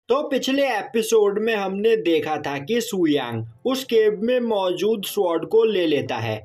तो पिछले एपिसोड में हमने देखा था कि सुयांग उस केव में मौजूद स्वॉर्ड को ले लेता है।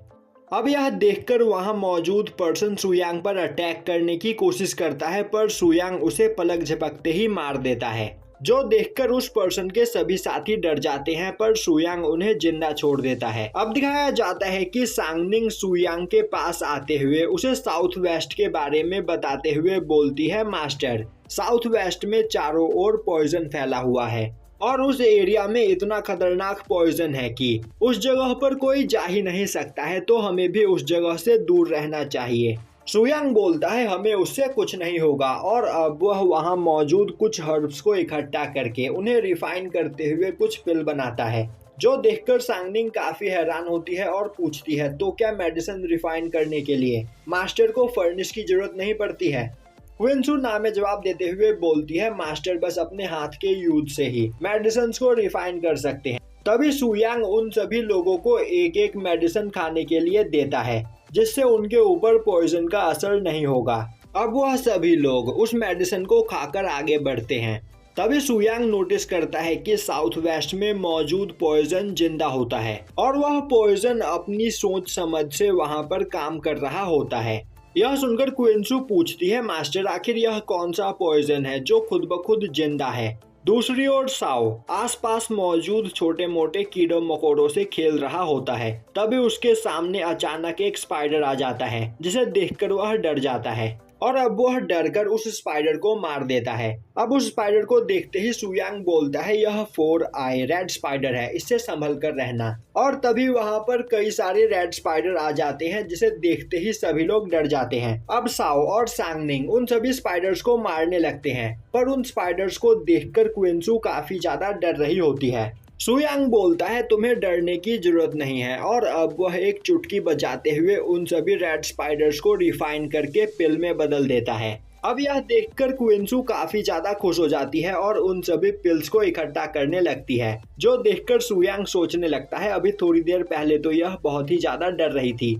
अब यह देखकर वहां मौजूद पर्सन सुयांग पर अटैक करने की कोशिश करता है, पर सुयांग उसे पलक झपकते ही मार देता है, जो देखकर उस पर्सन के सभी साथी डर जाते हैं, पर सुयांग उन्हें जिंदा छोड़ देता है। अब दिखाया जाता है कि सांगनिंग सुयांग के पास आते हुए उसे साउथ वेस्ट के बारे में बताते हुए बोलती है, मास्टर, साउथ वेस्ट में चारों ओर पॉइजन फैला हुआ है और उस एरिया में इतना खतरनाक पॉइजन है कि उस जगह पर कोई जा ही नहीं सकता है, तो हमें भी उस जगह से दूर रहना चाहिए। सुयांग बोलता है, हमें उससे कुछ नहीं होगा, और अब वह वहां मौजूद कुछ हर्ब्स को इकट्ठा करके उन्हें रिफाइन करते हुए कुछ पिल बनाता है, जो देखकर सांगनिंग काफी हैरान होती है और पूछती है, तो क्या मेडिसिन रिफाइन करने के लिए मास्टर को फर्निश की जरूरत नहीं पड़ती है? क्विंसू ना में जवाब देते हुए बोलती है, मास्टर बस अपने हाथ के यूज से ही मेडिसिन को रिफाइन कर सकते हैं। तभी सुयांग उन सभी लोगों को एक एक मेडिसिन खाने के लिए देता है, जिससे उनके ऊपर पॉइजन का असर नहीं होगा। अब वह सभी लोग उस मेडिसिन को खाकर आगे बढ़ते हैं। तभी सुयांग नोटिस करता है कि साउथ वेस्ट में मौजूद पॉइजन जिंदा होता है और वह पॉइजन अपनी सोच समझ से वहां पर काम कर रहा होता है। यह सुनकर क्विंसू पूछती है, मास्टर आखिर यह कौन सा पॉइजन है जो खुद ब खुद जिंदा है? दूसरी ओर साओ आसपास मौजूद छोटे मोटे कीड़ों मकोड़ों से खेल रहा होता है। तभी उसके सामने अचानक एक स्पाइडर आ जाता है, जिसे देखकर वह डर जाता है और अब वह डरकर उस स्पाइडर को मार देता है। अब उस स्पाइडर को देखते ही सुयांग बोलता है, यह 4 आई रेड स्पाइडर है, इससे संभल कर रहना। और तभी वहां पर कई सारे रेड स्पाइडर आ जाते हैं, जिसे देखते ही सभी लोग डर जाते हैं। अब साओ और सांगनिंग उन सभी स्पाइडर्स को मारने लगते हैं, पर उन स्पाइडर्स को देखकर क्विंसू काफी ज्यादा डर रही होती है। सुयांग बोलता है, तुम्हें डरने की जरूरत नहीं है, और अब वह एक चुटकी बजाते हुए उन सभी रेड स्पाइडर्स को रिफाइन करके पिल में बदल देता है। अब यह देखकर क्विंसू काफी ज्यादा खुश हो जाती है और उन सभी पिल्स को इकट्ठा करने लगती है, जो देखकर सुयांग सोचने लगता है, अभी थोड़ी देर पहले तो यह बहुत ही ज्यादा डर रही थी,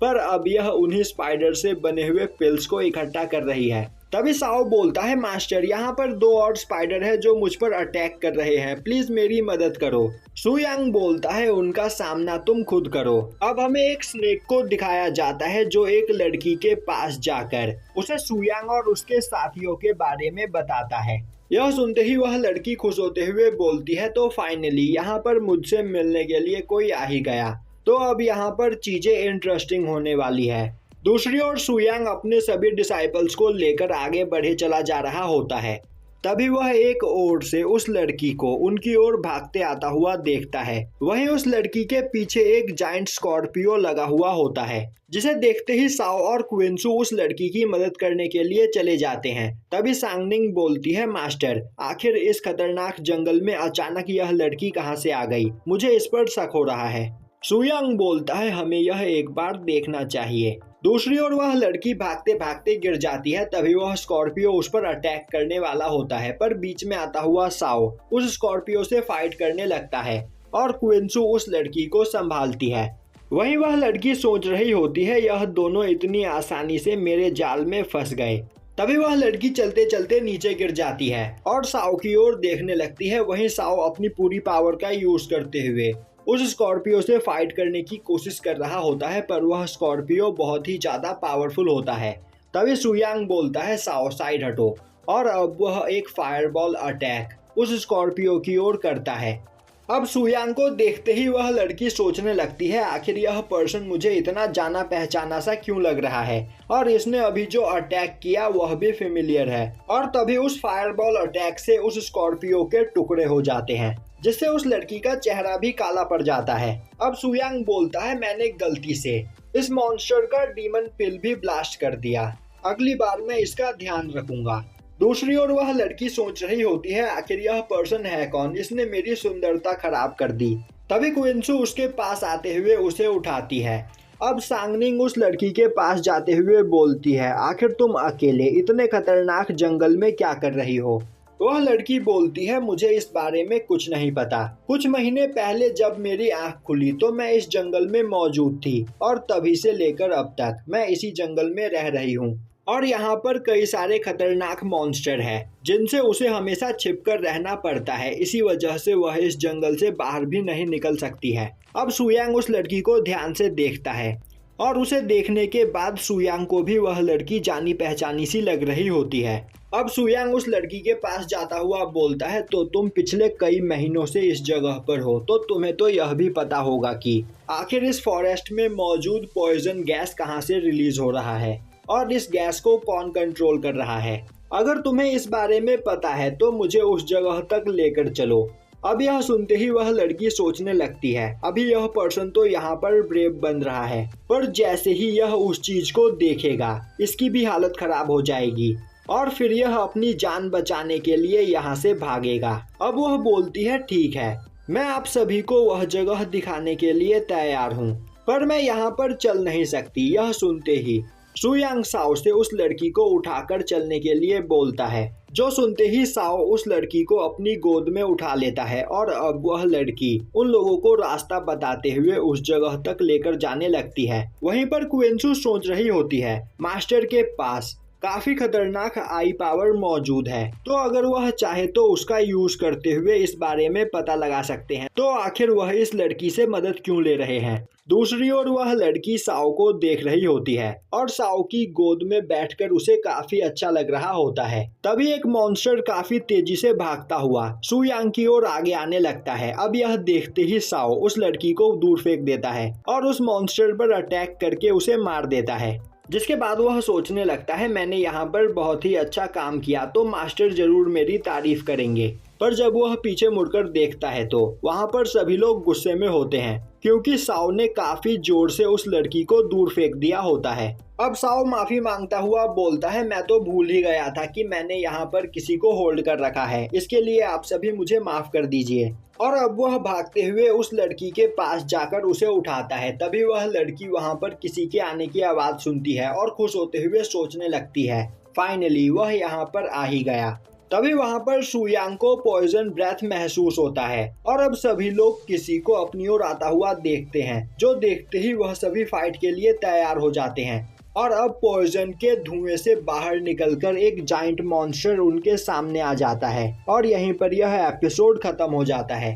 पर अब यह उन्हीं स्पाइडर से बने हुए पिल्स को इकट्ठा कर रही है। तभी साओ बोलता है, मास्टर यहाँ पर 2 और स्पाइडर है जो मुझ पर अटैक कर रहे हैं, प्लीज मेरी मदद करो। सुयांग बोलता है, उनका सामना तुम खुद करो। अब हमें एक स्नेक को दिखाया जाता है, जो एक लड़की के पास जाकर उसे सुयांग और उसके साथियों के बारे में बताता है। यह सुनते ही वह लड़की खुश होते हुए बोलती है, तो फाइनली यहाँ पर मुझसे मिलने के लिए कोई आ ही गया, तो अब यहाँ पर चीजें इंटरेस्टिंग होने वाली है। दूसरी ओर सुयांग अपने सभी डिसाइपल्स को लेकर आगे बढ़े चला जा रहा होता है। तभी वह एक ओर से उस लड़की को उनकी ओर भागते आता हुआ देखता है। वहीं उस लड़की के पीछे एक जायंट स्कॉर्पियो लगा हुआ होता है, जिसे देखते ही साओ और क्विंसू उस लड़की की मदद करने के लिए चले जाते हैं। तभी सांगनिंग बोलती है, मास्टर आखिर इस खतरनाक जंगल में अचानक यह लड़की कहां से आ गई? मुझे इस पर शक हो रहा है। सुयांग बोलता है, हमें यह एक बार देखना चाहिए। दूसरी ओर वह लड़की भागते भागते गिर जाती है। तभी वह स्कॉर्पियो उस पर अटैक करने वाला होता है, पर बीच में आता हुआ साओ उस स्कॉर्पियो से फाइट करने लगता है और क्विंसू उस लड़की को संभालती है। वहीं वह लड़की सोच रही होती है, यह दोनों इतनी आसानी से मेरे जाल में फंस गए। तभी वह लड़की चलते चलते नीचे गिर जाती है और साओ की ओर देखने लगती है। वहीं साओ अपनी पूरी पावर का यूज करते हुए उस स्कॉर्पियो से फाइट करने की कोशिश कर रहा होता है, पर वह स्कॉर्पियो बहुत ही ज्यादा पावरफुल होता है। तभी सुयांग बोलता है, साओ साइड हटो, और अब वह एक फायरबॉल अटैक उस स्कॉर्पियो की ओर करता है। अब सुयांग को देखते ही वह लड़की सोचने लगती है, आखिर यह पर्सन मुझे इतना जाना पहचाना सा क्यों लग रहा है, और इसने अभी जो अटैक किया वह भी फेमिलियर है। और तभी उस फायरबॉल अटैक से उस स्कॉर्पियो के टुकड़े हो जाते हैं, जिससे उस लड़की का चेहरा भी काला पड़ जाता है। अब सुयांग बोलता है, मैंने गलती से इस मॉन्स्टर का डीमन पिल भी ब्लास्ट कर दिया, अगली बार मैं इसका ध्यान रखूंगा। दूसरी ओर वह लड़की सोच रही होती है, आखिर यह पर्सन है कौन, इसने मेरी सुंदरता खराब कर दी। तभी क्विंसू उसके पास आते हुए उसे उठाती है। अब सांगनिंग उस लड़की के पास जाते हुए बोलती है, आखिर तुम अकेले इतने खतरनाक जंगल में क्या कर रही हो? वह लड़की बोलती है, मुझे इस बारे में कुछ नहीं पता। कुछ महीने पहले जब मेरी आंख खुली तो मैं इस जंगल में मौजूद थी और तभी से लेकर अब तक मैं इसी जंगल में रह रही हूँ। और यहाँ पर कई सारे खतरनाक मॉन्स्टर हैं जिनसे उसे हमेशा छिपकर रहना पड़ता है। इसी वजह से वह इस जंगल से बाहर भी नहीं निकल सकती है। अब सुयांग उस लड़की को ध्यान से देखता है और उसे देखने के बाद सुयांग को भी वह लड़की जानी पहचानी सी लग रही होती है। अब सुयांग उस लड़की के पास जाता हुआ बोलता है, तो तुम पिछले कई महीनों से इस जगह पर हो, तो तुम्हें तो यह भी पता होगा कि आखिर इस फॉरेस्ट में मौजूद पॉइजन गैस कहाँ से रिलीज हो रहा है और इस गैस को कौन कंट्रोल कर रहा है। अगर तुम्हें इस बारे में पता है तो मुझे उस जगह तक लेकर चलो। अब यह सुनते ही वह लड़की सोचने लगती है, अभी यह पर्सन तो यहाँ पर ब्रेव बन रहा है, पर जैसे ही यह उस चीज को देखेगा इसकी भी हालत खराब हो जाएगी और फिर यह अपनी जान बचाने के लिए यहाँ से भागेगा। अब वह बोलती है, ठीक है, मैं आप सभी को वह जगह दिखाने के लिए तैयार हूँ, पर मैं यहाँ पर चल नहीं सकती। यह सुनते ही सुयांग साओ से उस लड़की को उठाकर चलने के लिए बोलता है, जो सुनते ही साओ उस लड़की को अपनी गोद में उठा लेता है और अब वह लड़की उन लोगों को रास्ता बताते हुए उस जगह तक लेकर जाने लगती है। वहीं पर क्विंसू सोच रही होती है, मास्टर के पास काफी खतरनाक आई पावर मौजूद है, तो अगर वह चाहे तो उसका यूज करते हुए इस बारे में पता लगा सकते हैं, तो आखिर वह इस लड़की से मदद क्यों ले रहे हैं। दूसरी ओर वह लड़की साओ को देख रही होती है और साओ की गोद में बैठकर उसे काफी अच्छा लग रहा होता है। तभी एक मॉन्स्टर काफी तेजी से भागता हुआ सुयांग की ओर आगे आने लगता है। अब यह देखते ही साओ उस लड़की को दूर फेंक देता है और उस मॉन्स्टर पर अटैक करके उसे मार देता है, जिसके बाद वह सोचने लगता है, मैंने यहाँ पर बहुत ही अच्छा काम किया तो मास्टर जरूर मेरी तारीफ करेंगे। पर जब वह पीछे मुड़कर देखता है तो वहाँ पर सभी लोग गुस्से में होते हैं क्योंकि साओ ने काफी जोर से उस लड़की को दूर फेंक दिया होता है। अब साओ माफी मांगता हुआ बोलता है, मैं तो भूल ही गया था कि मैंने यहाँ पर किसी को होल्ड कर रखा है, इसके लिए आप सभी मुझे माफ कर दीजिए। और अब वह भागते हुए उस लड़की के पास जाकर उसे उठाता है। तभी वह लड़की वहाँ पर किसी के आने की आवाज सुनती है और खुश होते हुए सोचने लगती है, फाइनली वह यहाँ पर आ ही गया। तभी वहाँ पर सुयांग को पॉइजन ब्रेथ महसूस होता है और अब सभी लोग किसी को अपनी ओर आता हुआ देखते हैं, जो देखते ही वह सभी फाइट के लिए तैयार हो जाते हैं। और अब पॉइजन के धुएं से बाहर निकलकर एक जाइंट मॉन्स्टर उनके सामने आ जाता है और यहीं पर यह एपिसोड खत्म हो जाता है।